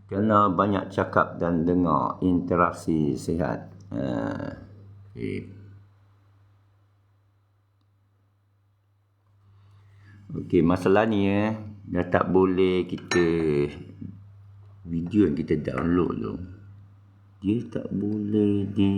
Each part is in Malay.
Kena banyak cakap dan dengar, interaksi sihat. Okay. Okey, masalah ni dah tak boleh kita video yang kita download tu, dia tak boleh di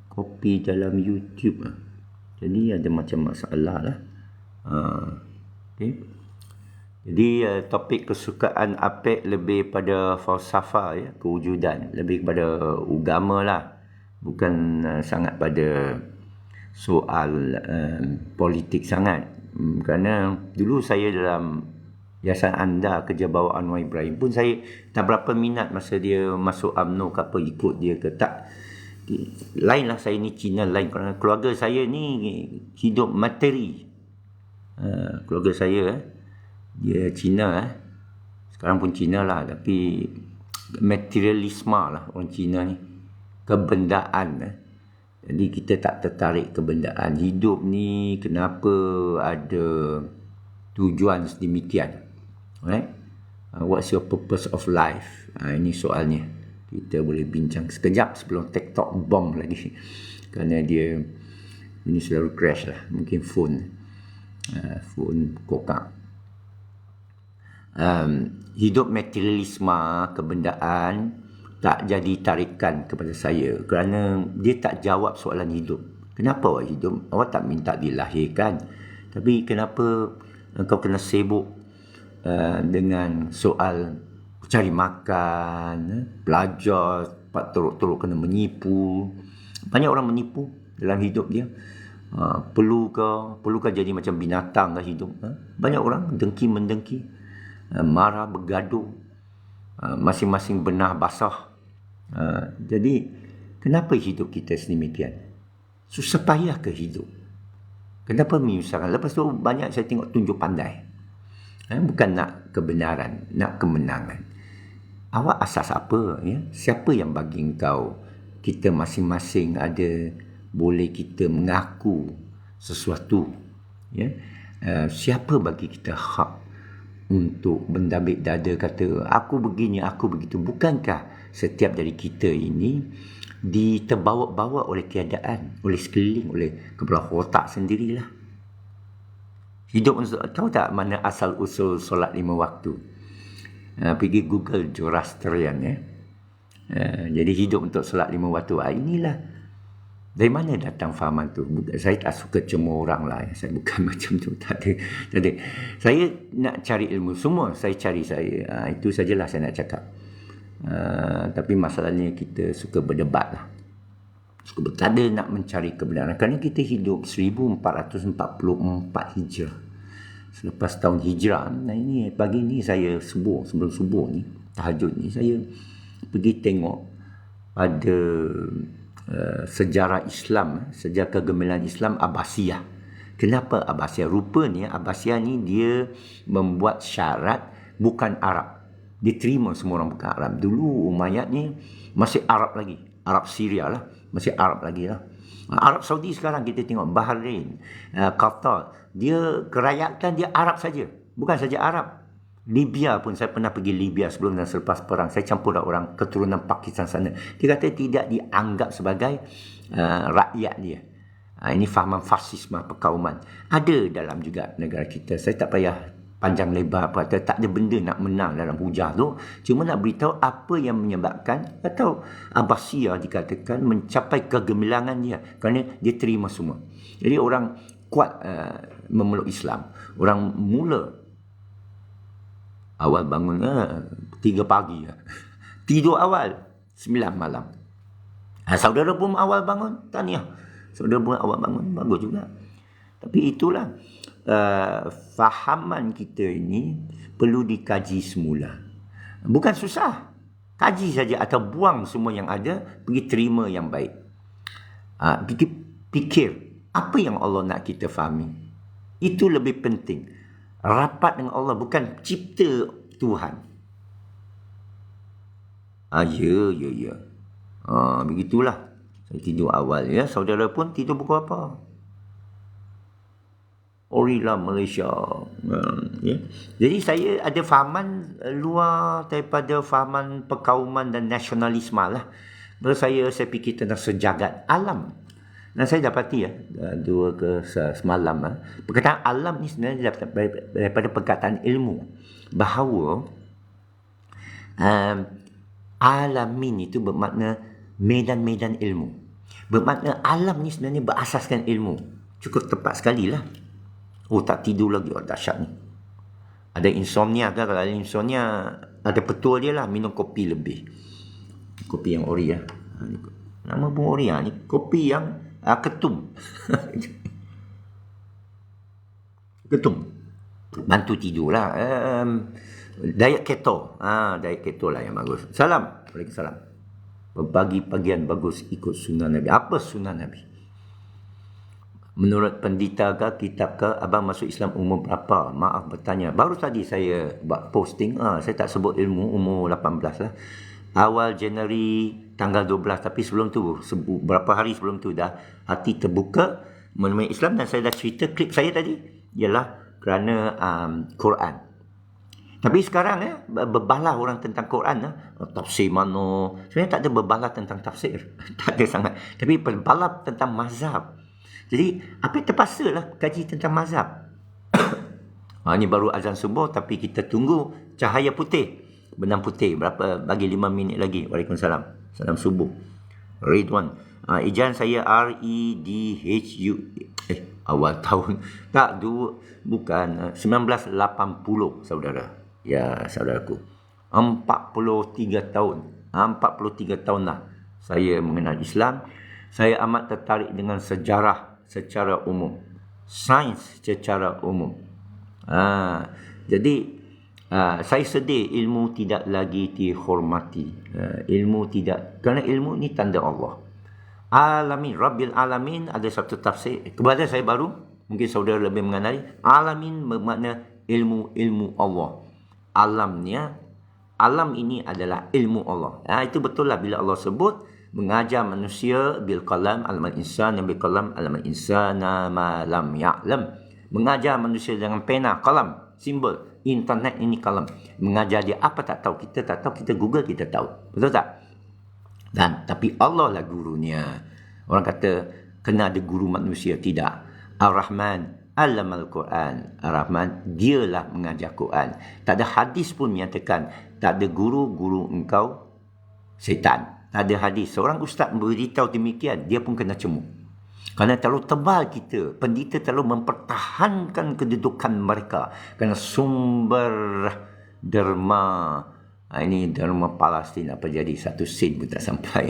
copy dalam YouTube lah. Jadi ada macam masalah lah. Okay. Jadi topik kesukaan Apek lebih pada falsafah, kewujudan, lebih kepada agama lah, bukan sangat pada soal politik sangat. Kerana dulu saya dalam Yayasan Anda Kerja Bawa Anwar Ibrahim pun saya tak berapa minat masa dia masuk UMNO ke apa, ikut dia ke tak. Lain lah, saya ni Cina lain, kerana keluarga saya ni hidup materi. Keluarga saya dia Cina sekarang pun Cina lah, tapi materialisme lah orang Cina ni, kebendaan. Jadi kita tak tertarik kebendaan. Hidup ni kenapa ada tujuan sedemikian, right? What's your purpose of life? Ini soalnya kita boleh bincang sekejap sebelum TikTok bomb lagi, kerana dia ini selalu crash lah, mungkin phone kokak. Hidup materialisme, kebendaan tak jadi tarikan kepada saya, kerana dia tak jawab soalan hidup. Kenapa awak hidup? Awak tak minta dilahirkan, tapi kenapa engkau kena sibuk dengan soal cari makan, belajar, teruk-teruk kena menipu. Banyak orang menipu dalam hidup dia. Perlukah jadi macam binatang ke hidup? Banyak orang dengki-mendengki, marah, bergaduh, masing-masing benah basah. Jadi kenapa hidup kita sedemikian? Susah payah ke hidup? Kenapa menyusahkan? Lepas tu banyak saya tengok tunjuk pandai. Bukan nak kebenaran, nak kemenangan. Awak asas apa? Siapa yang bagi engkau kita masing-masing ada boleh kita mengaku sesuatu? Siapa bagi kita hak untuk mendabik dada kata aku begini, aku begitu? Bukankah setiap dari kita ini diterbawa-bawa oleh keadaan, oleh sekeliling, oleh kepala otak sendirilah. Hidup, tahu tak mana asal usul solat 5 waktu? Pergi Google Zoroastrian jadi hidup untuk solat 5 waktu. Inilah dari mana datang fahaman tu. Saya tak suka cemooh orang lah, saya bukan macam tu, tak ada. Saya nak cari ilmu, semua saya cari. Itu sajalah saya nak cakap. Tapi masalahnya kita suka berdebat lah, tak ada nak mencari kebenaran, kerana kita hidup 1444 Hijrah, selepas tahun Hijrah. Ini pagi ni saya sebelum subuh ni, tahajud ni, saya pergi tengok pada sejarah Islam, sejarah kegemilangan Islam Abbasiyah. Kenapa Abbasiyah? Rupanya Abbasiyah ni dia membuat syarat bukan Arab, dia terima semua orang bukan Arab. Dulu Umayyad ni masih Arab lagi, Arab Syria lah, masih Arab lagi lah. Arab Saudi sekarang kita tengok, Bahrain, Qatar, dia kerakyatan dia Arab saja, bukan saja Arab. Libya pun, saya pernah pergi Libya sebelum dan selepas perang. Saya campur orang keturunan Pakistan sana. Dia kata tidak dianggap sebagai rakyat dia. Ini fahaman fasisme perkauman. Ada dalam juga negara kita. Saya tak payah panjang lebar apa, tak ada benda nak menang dalam hujah tu. Cuma nak beritahu apa yang menyebabkan atau Abbasiyah dikatakan mencapai kegemilangan dia, kerana dia terima semua. Jadi orang kuat memeluk Islam. Orang mula awal bangun 3 pagi, tidur awal 9 malam. Saudara pun awal bangun, tahniah. Saudara pun awal bangun, bagus juga. Tapi itulah fahaman kita ini perlu dikaji semula. Bukan susah, kaji saja atau buang semua yang ada, pergi terima yang baik. Fikir apa yang Allah nak kita fahami. Itu lebih penting. Rapat dengan Allah, bukan cipta Tuhan. Ya. Begitulah. Saya tidur awal, saudara pun tidur pukul apa? Orilah Malaysia. Ya. Jadi saya ada fahaman luar daripada fahaman perkauman dan nasionalisme lah. Menurut saya fikir tentang sejagat alam. Dan saya dapati dua ke semalam perkataan alam ni sebenarnya daripada perkataan ilmu, bahawa alamin itu bermakna medan-medan ilmu. Bermakna alam ni sebenarnya berasaskan ilmu. Cukup tepat sekali lah. Oh, tak tidur lagi. Oh, dahsyat ni. Ada insomnia kan? Kalau ada insomnia, ada petua dia lah, minum kopi lebih. Kopi yang ori Nama pun ori ni kopi yang ketum. Ketum. Bantu tidur lah. Diet keto. Diet keto lah yang bagus. Salam. Waalaikumsalam. Berbagi pagian bagus ikut sunnah Nabi. Apa sunnah Nabi? Menurut pendeta ke, kitab ke, abang masuk Islam umur berapa? Maaf bertanya. Baru tadi saya buat posting. Saya tak sebut ilmu, umur 18 lah. Awal Januari tanggal 12. Tapi sebelum tu, berapa hari sebelum tu dah hati terbuka mengenai Islam. Dan saya dah cerita klip saya tadi. Ialah kerana Quran. Tapi sekarang berbalah orang tentang Quran. Tafsir mana. Sebenarnya tak ada berbalah tentang tafsir. Tak ada sangat. Tapi berbalah tentang mazhab. Jadi, apa yang terpaksa lah kaji tentang mazhab. Ini baru azan subuh, tapi kita tunggu cahaya putih. Benang putih. Berapa? Bagi 5 minit lagi. Waalaikumsalam. Salam subuh. Ridwan. Ejaan saya R-E-D-H-U. Awal tahun. Tak, bukan. 1980, saudara. Ya, saudaraku. 43 tahun. 43 tahun lah saya mengenal Islam. Saya amat tertarik dengan sejarah secara umum, sains secara umum. Jadi saya sedih ilmu tidak lagi dihormati. Ilmu tidak, kerana ilmu ni tanda Allah. Alamin, Rabbil Alamin, ada satu tafsir. Kepada saya baru, mungkin saudara lebih mengenali. Alamin bermakna ilmu Allah. Alamnya, alam ini adalah ilmu Allah. Itu betul lah bila Allah sebut mengajar manusia bil qalam alamal insan bil qalam alamal insana ma lam ya'lam. Mengajar manusia dengan pena, qalam, simbol. Internet ini qalam. Mengajar dia apa tak tahu, kita tak tahu, kita Google kita tahu. Betul tak? Dan tapi Allah lah gurunya. Orang kata kena ada guru manusia, tidak. Ar-Rahman Allamal Quran. Ar-Rahman dialah mengajar Quran. Tak ada hadis pun menyatakan tak ada guru engkau syaitan. Tak ada hadis. Seorang ustaz beritahu demikian, dia pun kena cemuk. Kerana terlalu tebal kita. Pendeta terlalu mempertahankan kedudukan mereka. Kerana sumber derma. Ini derma Palestin apa jadi satu sen pun tak sampai.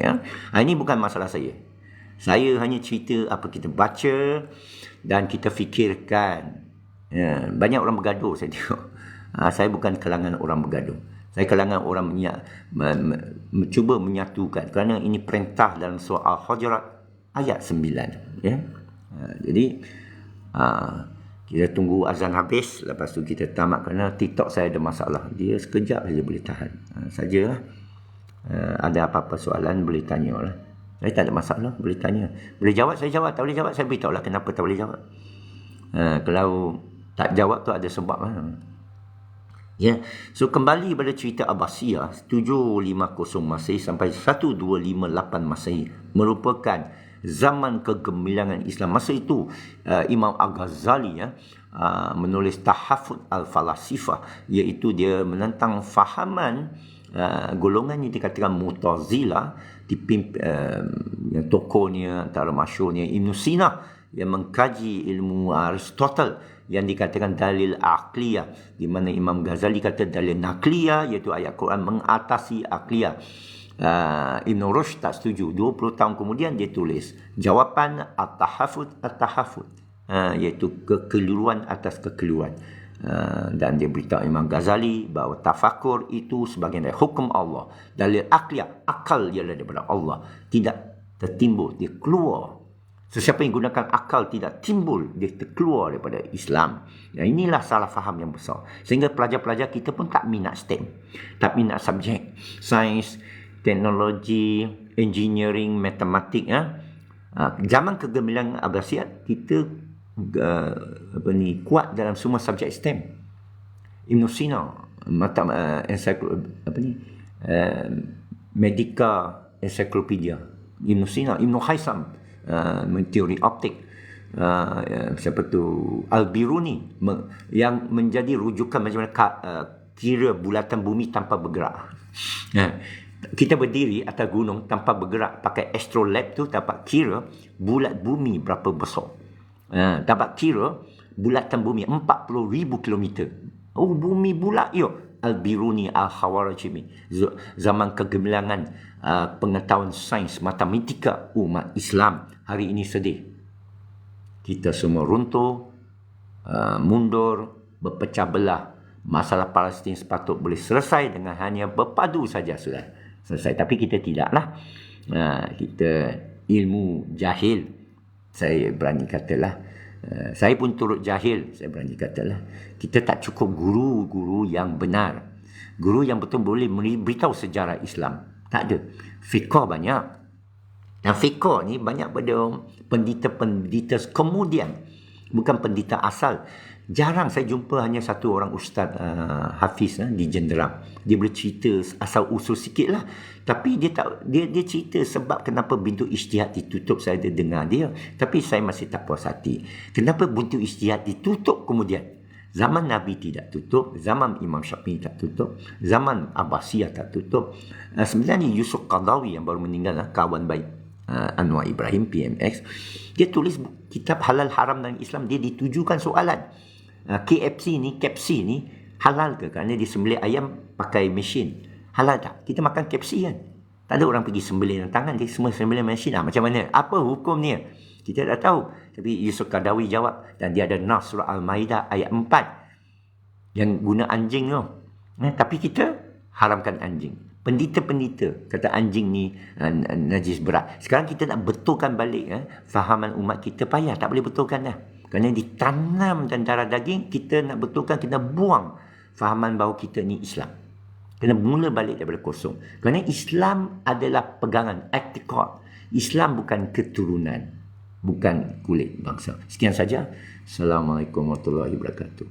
Ini bukan masalah saya. Saya hanya cerita apa kita baca dan kita fikirkan. Banyak orang bergaduh saya tengok. Saya bukan kalangan orang bergaduh. Saya kalangan orang cuba menyatukan. Kerana ini perintah dalam surah Al-Hujurat ayat 9. Jadi, kita tunggu azan habis. Lepas tu kita tamat. Kerana TikTok saya ada masalah. Dia sekejap saja boleh tahan. Sajalah. Ada apa-apa soalan boleh tanya lah. Saya tak ada masalah. Boleh tanya. Boleh jawab, saya jawab. Tak boleh jawab, saya beritahu lah kenapa tak boleh jawab. Kalau tak jawab tu ada sebab lah. So kembali pada cerita Abbasiyah 750 Masehi sampai 1258 Masehi merupakan zaman kegemilangan Islam. Masa itu Imam Al-Ghazali menulis Tahafut Al-Falasifah, iaitu dia menentang fahaman golongan yang dikatakan Mu'tazilah, yang tokohnya antara masyhurnya Ibn Sina yang mengkaji ilmu Aristotle yang dikatakan dalil aqliyah, di mana Imam Ghazali kata dalil naqliyah, iaitu ayat Quran mengatasi aqliyah. Ibn Rushd tak setuju. 20 tahun kemudian dia tulis jawapan at-tahafut, iaitu kekeliruan atas kekeliruan. Dan dia beritahu Imam Ghazali bahawa tafakur itu sebahagian dari hukum Allah. Dalil aqliyah, akal ialah daripada Allah, tidak tertimbul, dia keluar. Sesiapa yang gunakan akal tidak timbul, dia terkeluar daripada Islam. Dan inilah salah faham yang besar. Sehingga pelajar-pelajar kita pun tak minat STEM. Tak minat subjek sains, teknologi, engineering, matematik. Zaman kegemilangan Abbasiyah, kita kuat dalam semua subjek STEM. Ibn Sina, Medica Encyclopedia. Ibn Sina, Ibn Haysam, teori optik. Siapa tu? Al-Biruni yang menjadi rujukan macam mana kira bulatan bumi tanpa bergerak. Kita berdiri atas gunung tanpa bergerak, pakai astrolabe tu dapat kira bulat bumi berapa besar. Dapat kira bulatan bumi 40,000 kilometer. Oh, bumi bulat yo. Al-Biruni Al-Khawarizmi, zaman kegemilangan pengetahuan sains matematika umat Islam hari ini sedih. Kita semua runtuh, mundur, berpecah belah. Masalah Palestin sepatut boleh selesai dengan hanya berpadu saja sudah selesai. Tapi kita tidaklah. Kita ilmu jahil, saya berani katalah. Saya pun turut jahil, saya berani katalah. Kita tak cukup guru-guru yang benar. Guru yang betul boleh beritahu sejarah Islam. Tak ada. Fiqh banyak. Dan fiqh ni banyak pada pendeta-pendeta kemudian. Bukan pendeta asal. Jarang saya jumpa hanya satu orang ustaz Hafiz di Jenderang. Dia boleh cerita asal usul sikit lah. Tapi dia cerita sebab kenapa pintu ijtihad ditutup. Saya ada dengar dia. Tapi saya masih tak puas hati. Kenapa pintu ijtihad ditutup kemudian? Zaman Nabi tidak tutup. Zaman Imam Syafi'i tak tutup. Zaman Abbasiyah tak tutup. Sebenarnya Yusuf Qaradawi yang baru meninggal, kawan baik Anwar Ibrahim PMX, dia tulis kitab halal haram dalam Islam. Dia ditujukan soalan, KFC ni halal ke? Kerana dia sembelih ayam pakai mesin. Halal tak? Kita makan KFC kan? Tak ada orang pergi sembelih dengan tangan. Dia semua sembelih mesin. Macam mana? Apa hukumnya? Kita tak tahu. Tapi Yusuf Qaradawi jawab. Dan dia ada nas surah Al-Maidah ayat 4 yang guna anjing tu. Tapi kita haramkan anjing. Pendeta-pendeta kata anjing ni najis berat. Sekarang kita nak betulkan balik fahaman umat kita, payah. Tak boleh betulkan dah. Kerana ditanam dan darah daging, kita nak betulkan, kita buang fahaman bahawa kita ni Islam. Kena mula balik daripada kosong. Kerana Islam adalah pegangan, i'tiqad. Islam bukan keturunan, bukan kulit bangsa. Sekian saja. Assalamualaikum warahmatullahi wabarakatuh.